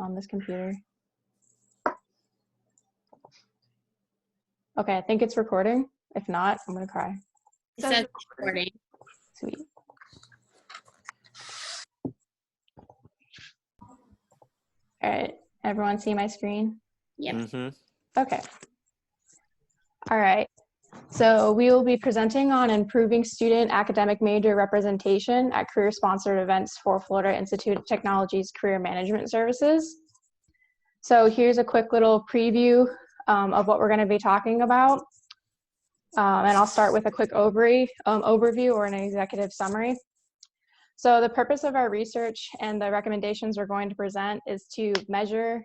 on this computer. Okay, I think it's recording. If not, I'm gonna cry. It says recording. Sweet. All right, everyone see my screen? Yep. Mm-hmm. Okay. All right. So we will be presenting on improving student academic major representation at career-sponsored events for Florida Institute of Technology's Career Management Services. So here's a quick little preview of what we're going to be talking about. And I'll start with a quick overview or an executive summary. So the purpose of our research and the recommendations we're going to present is to measure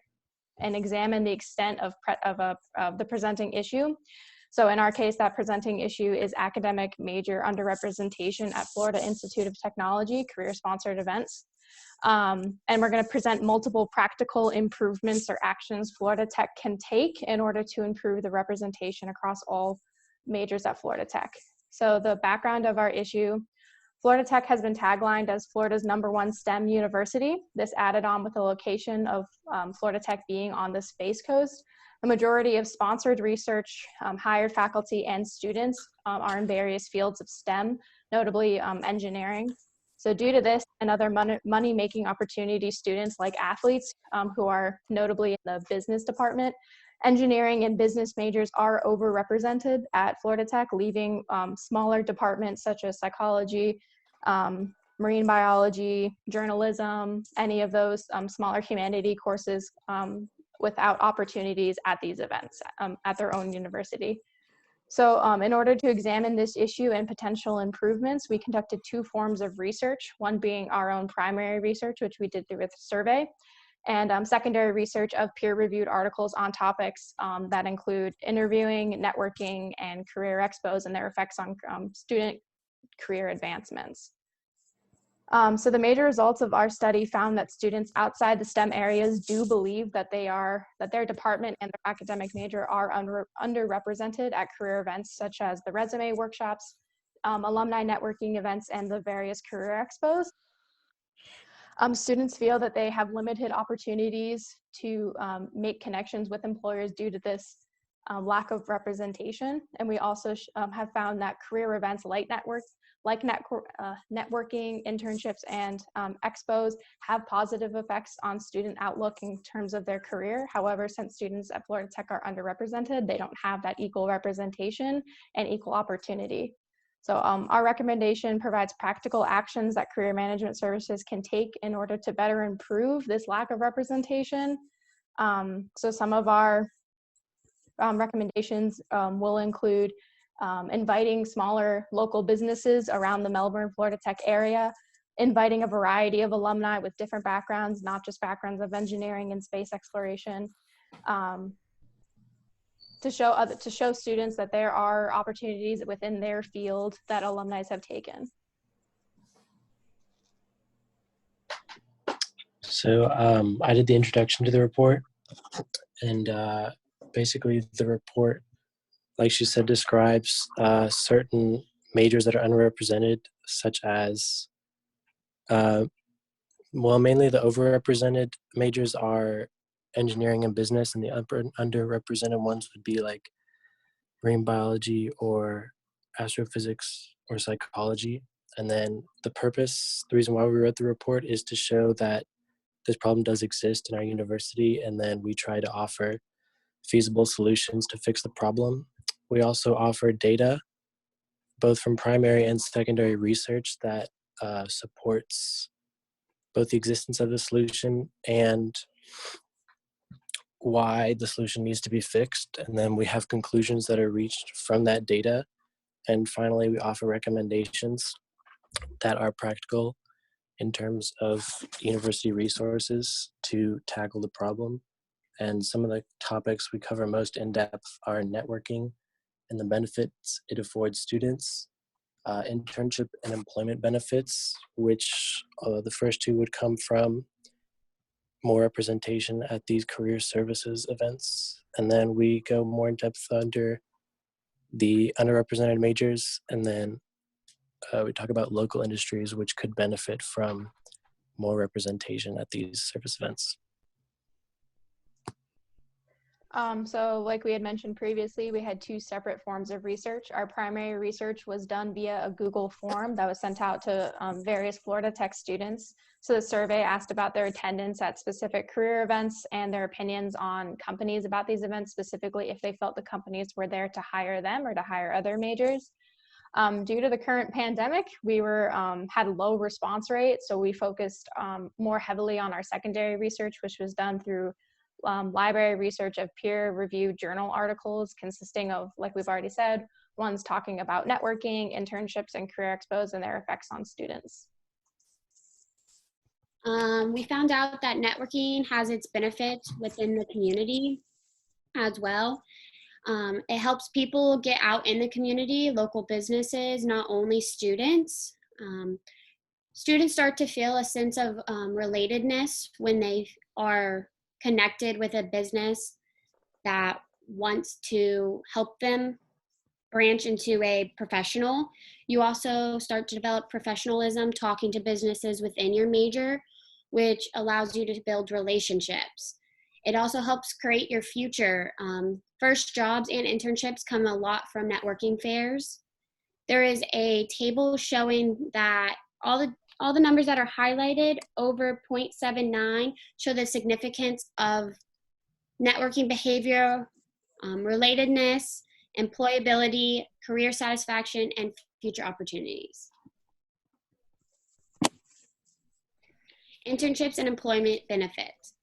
and examine the extent of the presenting issue. So in our case, that presenting issue is academic major underrepresentation at Florida Institute of Technology, career-sponsored events. And we're going to present multiple practical improvements or actions Florida Tech can take in order to improve the representation across all majors at Florida Tech. So the background of our issue: Florida Tech has been taglined as Florida's #1 STEM university. This added on with the location of Florida Tech being on the Space Coast. The majority of sponsored research, hired faculty, and students are in various fields of STEM, notably engineering. So due to this and other money-making opportunities, students like athletes who are notably in the business department, engineering and business majors are overrepresented at Florida Tech, leaving smaller departments such as psychology, marine biology, journalism, any of those smaller humanity courses without opportunities at these events at their own university. So in order to examine this issue and potential improvements, we conducted 2 forms of research, one being our own primary research, which we did through a survey, and secondary research of peer-reviewed articles on topics that include interviewing, networking, and career expos and their effects on student career advancements. So the major results of our study found that students outside the STEM areas do believe that their department and their academic major are underrepresented at career events such as the resume workshops, alumni networking events, and the various career expos. Students feel that they have limited opportunities to make connections with employers due to this lack of representation. And we also have found that career events like networking, internships, and expos have positive effects on student outlook in terms of their career. However, since students at Florida Tech are underrepresented, they don't have that equal representation and equal opportunity. So our recommendation provides practical actions that career management services can take in order to better improve this lack of representation. So some of our recommendations will include inviting smaller local businesses around the Melbourne, Florida Tech area, inviting a variety of alumni with different backgrounds, not just backgrounds of engineering and space exploration, to show students that there are opportunities within their field that alumni have taken. So I did the introduction to the report, and basically the report, like she said, describes certain majors that are underrepresented, such as, well, mainly the overrepresented majors are engineering and business, and the underrepresented ones would be like marine biology or astrophysics or psychology. And then the reason why we wrote the report is to show that this problem does exist in our university, and then we try to offer feasible solutions to fix the problem. We also offer data, both from primary and secondary research, that supports both the existence of the solution and why the solution needs to be fixed. And then we have conclusions that are reached from that data. And finally, we offer recommendations that are practical in terms of university resources to tackle the problem. And some of the topics we cover most in depth are networking and the benefits it affords students, internship and employment benefits, which the first 2 would come from more representation at these career services events. And then we go more in depth under the underrepresented majors, and then we talk about local industries which could benefit from more representation at these service events. So like we had mentioned previously, we had two separate forms of research. Our primary research was done via a Google form that was sent out to various Florida Tech students. So the survey asked about their attendance at specific career events and their opinions on companies about these events, specifically if they felt the companies were there to hire them or to hire other majors. Due to the current pandemic, we had a low response rate, so we focused more heavily on our secondary research, which was done through library research of peer-reviewed journal articles consisting of, like we've already said, ones talking about networking, internships, and career expos and their effects on students. We found out that networking has its benefits within the community as well. It helps people get out in the community, local businesses, not only students. Students start to feel a sense of relatedness when they are connected with a business that wants to help them branch into a professional. You also start to develop professionalism talking to businesses within your major, which allows you to build relationships. It also helps create your future. First jobs and internships come a lot from networking fairs. There is a table showing that all the numbers that are highlighted over 0.79 show the significance of networking behavior, relatedness, employability, career satisfaction, and future opportunities. Internships and employment benefits.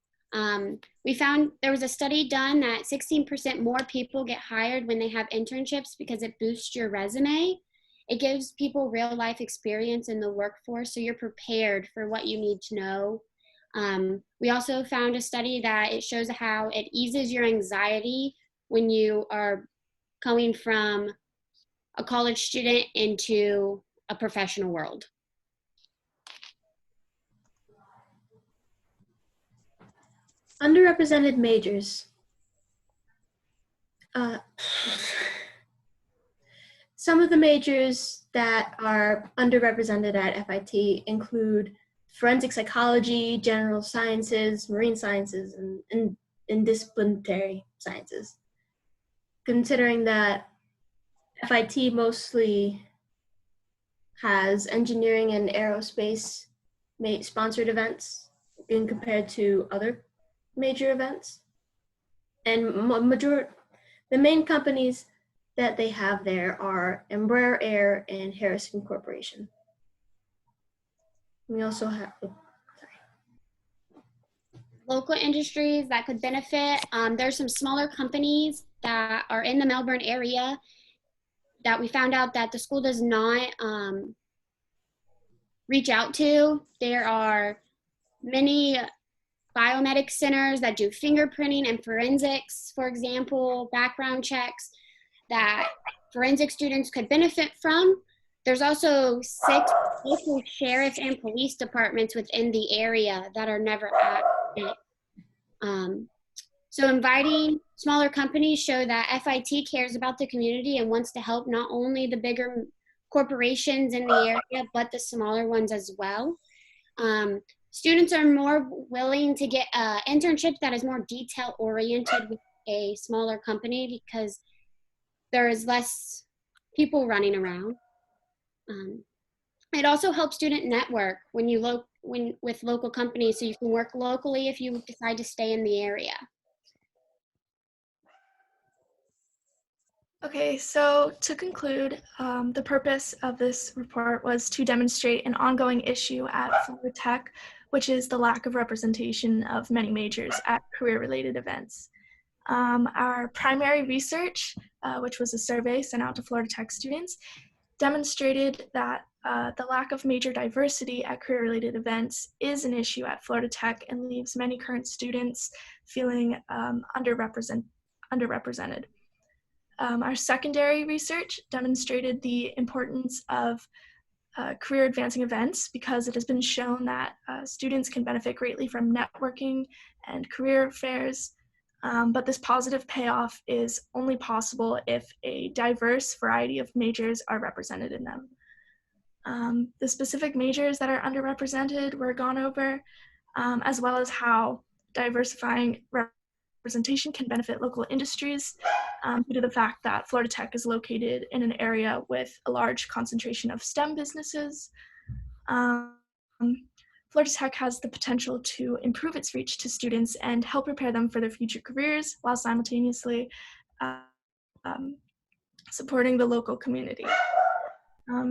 We found there was a study done that 16% more people get hired when they have internships because it boosts your resume. It gives people real life experience in the workforce, so you're prepared for what you need to know. We also found a study that it shows how it eases your anxiety when you are going from a college student into a professional world. Underrepresented majors. Some of the majors that are underrepresented at FIT include forensic psychology, general sciences, marine sciences, and disciplinary sciences. Considering that FIT mostly has engineering and aerospace sponsored events in compared to other major events. And the main companies that they have there are Embraer Air and Harrison Corporation. We also have, Local industries that could benefit. There's some smaller companies that are in the Melbourne area that we found out that the school does not reach out to. There are many biomedic centers that do fingerprinting and forensics, for example, background checks that forensic students could benefit from. There's also 6 local sheriff and police departments within the area that are never at it. So inviting smaller companies show that FIT cares about the community and wants to help not only the bigger corporations in the area, but the smaller ones as well. Students are more willing to get an internship that is more detail oriented with a smaller company because there is less people running around. It also helps student network with local companies, so you can work locally if you decide to stay in the area. Okay, so to conclude, the purpose of this report was to demonstrate an ongoing issue at Florida Tech, which is the lack of representation of many majors at career-related events. Our primary research, which was a survey sent out to Florida Tech students, demonstrated that the lack of major diversity at career-related events is an issue at Florida Tech and leaves many current students feeling underrepresented. Our secondary research demonstrated the importance of career advancing events because it has been shown that students can benefit greatly from networking and career fairs, but this positive payoff is only possible if a diverse variety of majors are represented in them. The specific majors that are underrepresented were gone over, as well as how diversifying representation can benefit local industries due to the fact that Florida Tech is located in an area with a large concentration of STEM businesses. Florida Tech has the potential to improve its reach to students and help prepare them for their future careers while simultaneously supporting the local community.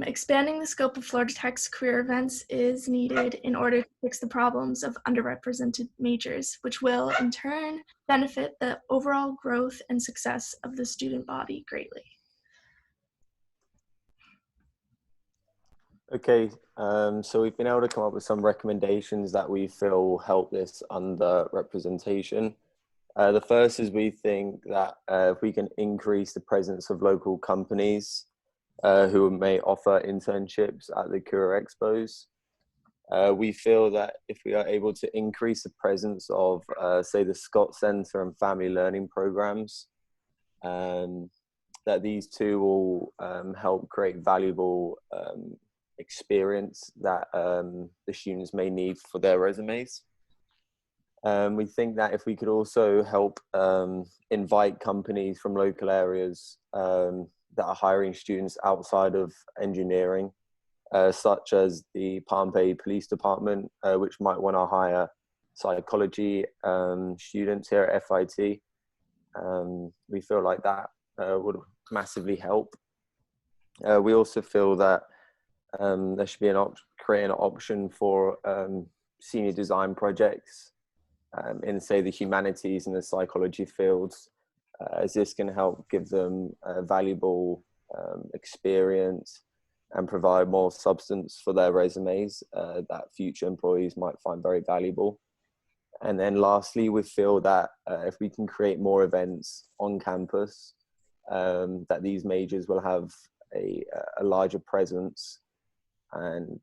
Expanding the scope of Florida Tech's career events is needed in order to fix the problems of underrepresented majors, which will in turn benefit the overall growth and success of the student body greatly. Okay, so we've been able to come up with some recommendations that we feel help this underrepresentation. The first is we think that if we can increase the presence of local companies who may offer internships at the Career Expos, we feel that if we are able to increase the presence of, say, the Scott Center and Family Learning programs, that these two will help create valuable experience that the students may need for their resumes. We think that if we could also help invite companies from local areas that are hiring students outside of engineering, such as the Palm Bay Police Department, which might want to hire psychology students here at FIT. We feel like that would massively help. We also feel that there should be create an option for senior design projects in, say, the humanities and the psychology fields, as this can help give them valuable experience and provide more substance for their resumes that future employees might find very valuable. And then lastly, we feel that if we can create more events on campus, that these majors will have a larger presence and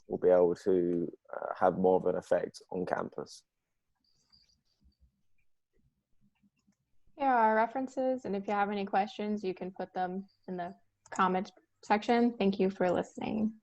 we'll be able to have more of an effect on campus. Here are our references, and if you have any questions, you can put them in the comment section. Thank you for listening.